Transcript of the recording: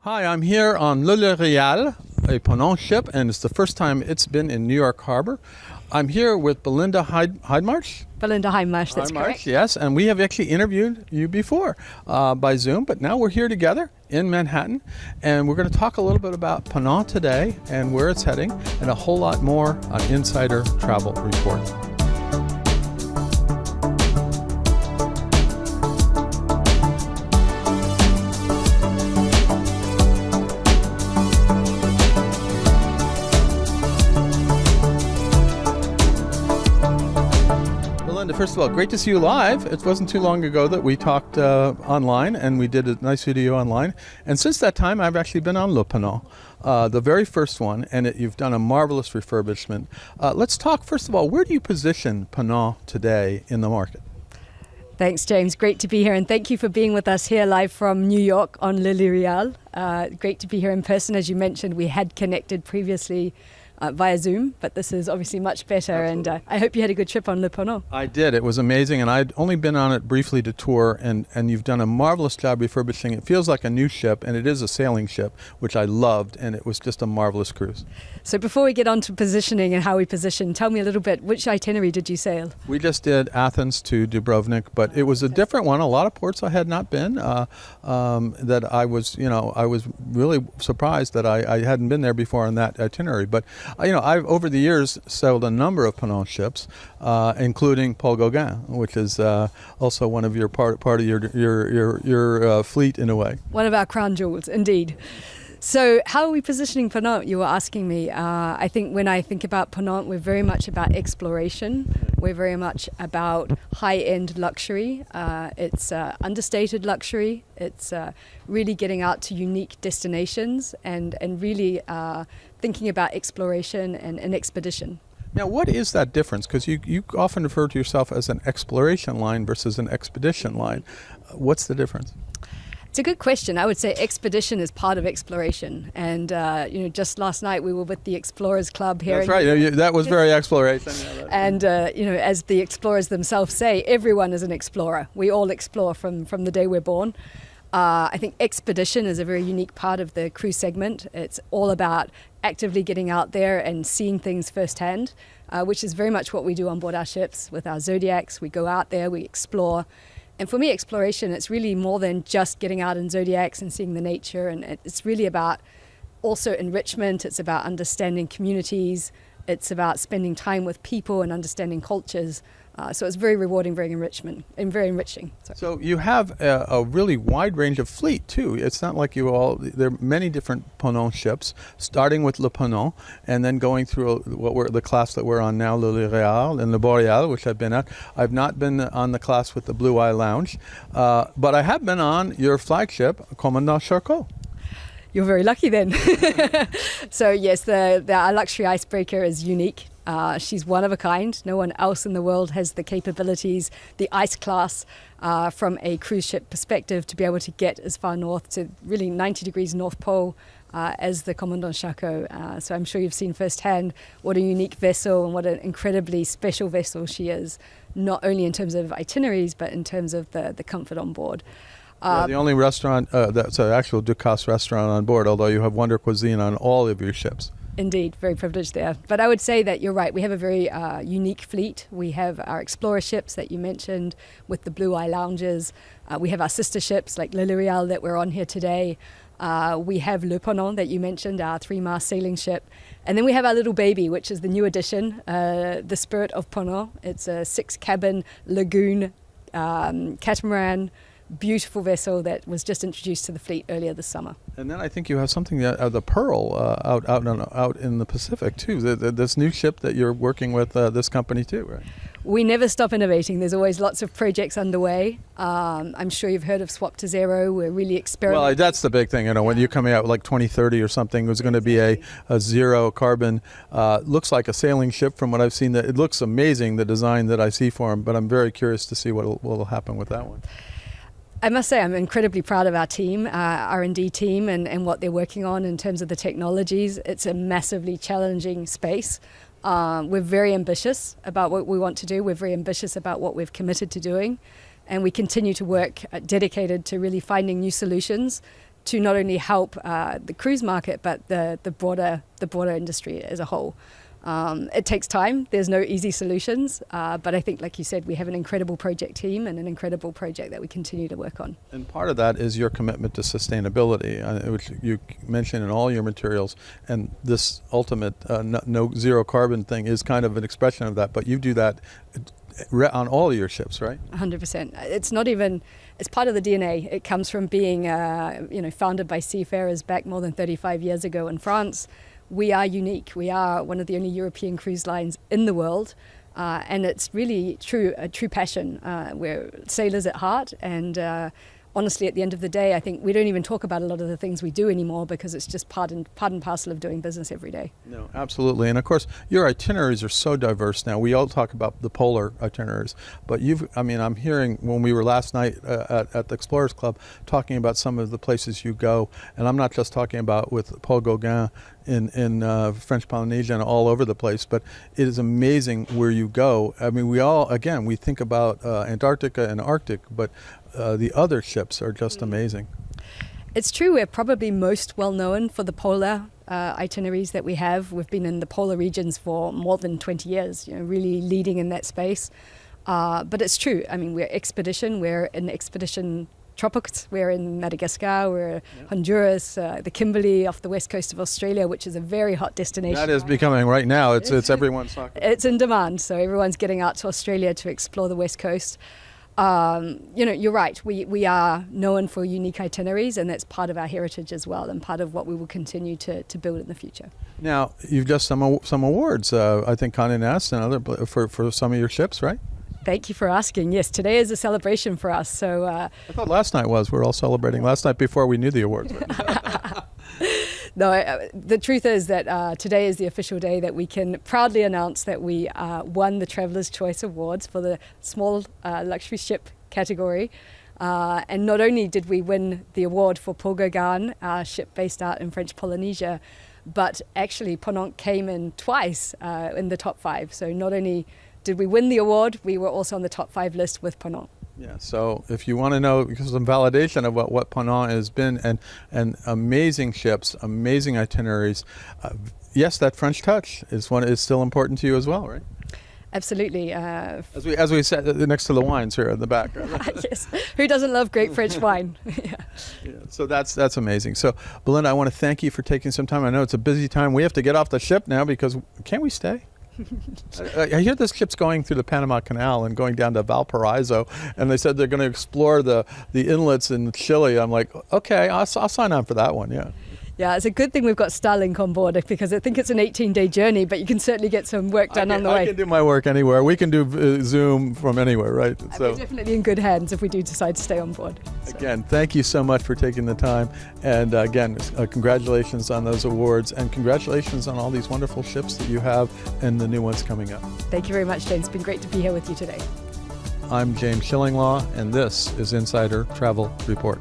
Hi, I'm here on Le Real, a Ponant ship, and it's the first time it's been in New York Harbor. I'm here with Belinda Heidmarsh. Belinda Heidmarsh, that's correct. Yes, and we have actually interviewed you before by Zoom, but now we're here together in Manhattan, and we're going to talk a little bit about Ponant today and where it's heading, and a whole lot more on Insider Travel Report. First of all, great to see you live. It wasn't too long ago that we talked online, and we did a nice video online. And since that time, I've actually been on Le Ponant, the very first one, and you've done a marvelous refurbishment. Let's talk, first of all, where do you position Ponant today in the market? Thanks, James. Great to be here, and thank you for being with us here live from New York on Le Real. Great to be here in person. As you mentioned, we had connected previously via Zoom, but this is obviously much better. Absolutely. And I hope you had a good trip on Le Ponant. I did. It was amazing, and I'd only been on it briefly to tour, and you've done a marvelous job refurbishing. It feels like a new ship, and it is a sailing ship, which I loved, and it was just a marvelous cruise. So before we get on to positioning and how we position, tell me a little bit, which itinerary did you sail? We just did Athens to Dubrovnik, but it was a different one. A lot of ports I had not been, that I was really surprised that I hadn't been there before on that itinerary. But I've over the years sailed a number of Ponant ships, including Paul Gauguin, which is also one of your part of your fleet in a way. One of our crown jewels, indeed. So how are we positioning Ponant, you were asking me? I think when I think about Ponant, we're very much about exploration. We're very much about high-end luxury. It's understated luxury. It's really getting out to unique destinations and really thinking about exploration and expedition. Now, what is that difference? Because you often refer to yourself as an exploration line versus an expedition line. What's the difference? It's a good question. I would say expedition is part of exploration. And, just last night we were with the Explorers Club here. That's right. That was very exploration. And, as the explorers themselves say, everyone is an explorer. We all explore from the day we're born. I think expedition is a very unique part of the cruise segment. It's all about actively getting out there and seeing things firsthand, which is very much what we do on board our ships with our Zodiacs. We go out there, we explore. And for me, exploration, it's really more than just getting out in Zodiacs and seeing the nature. And it's really about also enrichment. It's about understanding communities. It's about spending time with people and understanding cultures. So it's very rewarding, very enriching. So you have a really wide range of fleet too. It's not like there are many different Ponant ships, starting with Le Ponant and then going through the class that we're on now, Le Real and Le Boreal, which I've been at. I've not been on the class with the Blue Eye Lounge, but I have been on your flagship, Commandant Charcot. You're very lucky then. So yes, our luxury icebreaker is unique. She's one of a kind. No one else in the world has the capabilities, the ice class from a cruise ship perspective to be able to get as far north to really 90 degrees North Pole as the Commandant Charcot. So I'm sure you've seen firsthand what a unique vessel and what an incredibly special vessel she is, not only in terms of itineraries, but in terms of the comfort on board. The only restaurant that's an actual Ducasse restaurant on board, although you have Wonder Cuisine on all of your ships. Indeed, very privileged there. But I would say that you're right. We have a very unique fleet. We have our explorer ships that you mentioned with the Blue Eye Lounges. We have our sister ships like Le Real that we're on here today. We have Le Ponant that you mentioned, our 3-mast sailing ship. And then we have our little baby, which is the new addition, the Spirit of Ponant. It's a 6-cabin lagoon catamaran, beautiful vessel that was just introduced to the fleet earlier this summer. And then I think you have something the Pearl out in the Pacific too. This new ship that you're working with this company too, right? We never stop innovating. There's always lots of projects underway. I'm sure you've heard of Swap to Zero. We're really experimenting. Well, that's the big thing. When you're coming out with like 2030 or something, there's going to be a zero carbon. Looks like a sailing ship from what I've seen. It looks amazing, the design that I see for them. But I'm very curious to see what will happen with that one. I must say I'm incredibly proud of our team, R&D team, and what they're working on in terms of the technologies. It's a massively challenging space. We're very ambitious about what we want to do. We're very ambitious about what we've committed to doing. And we continue to work dedicated to really finding new solutions to not only help the cruise market, but the broader industry as a whole. It takes time. There's no easy solutions, but I think, like you said, we have an incredible project team and an incredible project that we continue to work on. And part of that is your commitment to sustainability, which you mention in all your materials, and this ultimate no zero carbon thing is kind of an expression of that, but you do that on all of your ships, right? 100%. It's not even, it's part of the DNA. It comes from being, founded by seafarers back more than 35 years ago in France. We are unique. We are one of the only European cruise lines in the world, and it's really a true passion. We're sailors at heart, and honestly, at the end of the day, I think we don't even talk about a lot of the things we do anymore because it's just part and parcel of doing business every day. No, absolutely. And of course, your itineraries are so diverse now. We all talk about the polar itineraries, but I'm hearing when we were last night at the Explorers Club talking about some of the places you go, and I'm not just talking about with Paul Gauguin in French Polynesia and all over the place, but it is amazing where you go. I mean, we think about Antarctica and Arctic, but the other ships are just amazing. It's true, we're probably most well known for the polar itineraries that we have. We've been in the polar regions for more than 20 years, really leading in that space. But it's true, I mean, we're in expedition tropics, we're in Madagascar, we're Honduras, the Kimberley off the west coast of Australia, which is a very hot destination. That is becoming right now, it's everyone's talking. It's in demand, so everyone's getting out to Australia to explore the west coast. You're right. We are known for unique itineraries, and that's part of our heritage as well, and part of what we will continue to build in the future. Now, you've just some awards. I think Condé Nast and other for some of your ships, right? Thank you for asking. Yes, today is a celebration for us. So I thought last night we're all celebrating last night before we knew the awards. No, the truth is that today is the official day that we can proudly announce that we won the Traveller's Choice Awards for the small luxury ship category. And not only did we win the award for Paul Gauguin, our ship based out in French Polynesia, but actually Ponant came in twice in the top 5. So not only did we win the award, we were also on the top 5 list with Ponant. Yeah, so if you want to know some validation of what Ponant has been, and amazing ships, amazing itineraries, yes, that French touch is still important to you as well, right? Absolutely. As we sat next to the wines here in the back. Yes, who doesn't love great French wine? Yeah, so that's amazing. So Belinda, I want to thank you for taking some time. I know it's a busy time. We have to get off the ship now because can't we stay? I hear this ship's going through the Panama Canal and going down to Valparaiso, and they said they're going to explore the inlets in Chile. I'm like, okay, I'll sign on for that one. Yeah. Yeah, it's a good thing we've got Starlink on board because I think it's an 18-day journey, but you can certainly get some work done on the way. I can do my work anywhere. We can do Zoom from anywhere, right? So we're definitely in good hands if we do decide to stay on board. So. Again, thank you so much for taking the time. And again, congratulations on those awards, and congratulations on all these wonderful ships that you have and the new ones coming up. Thank you very much, James. It's been great to be here with you today. I'm James Schillinglaw, and this is Insider Travel Report.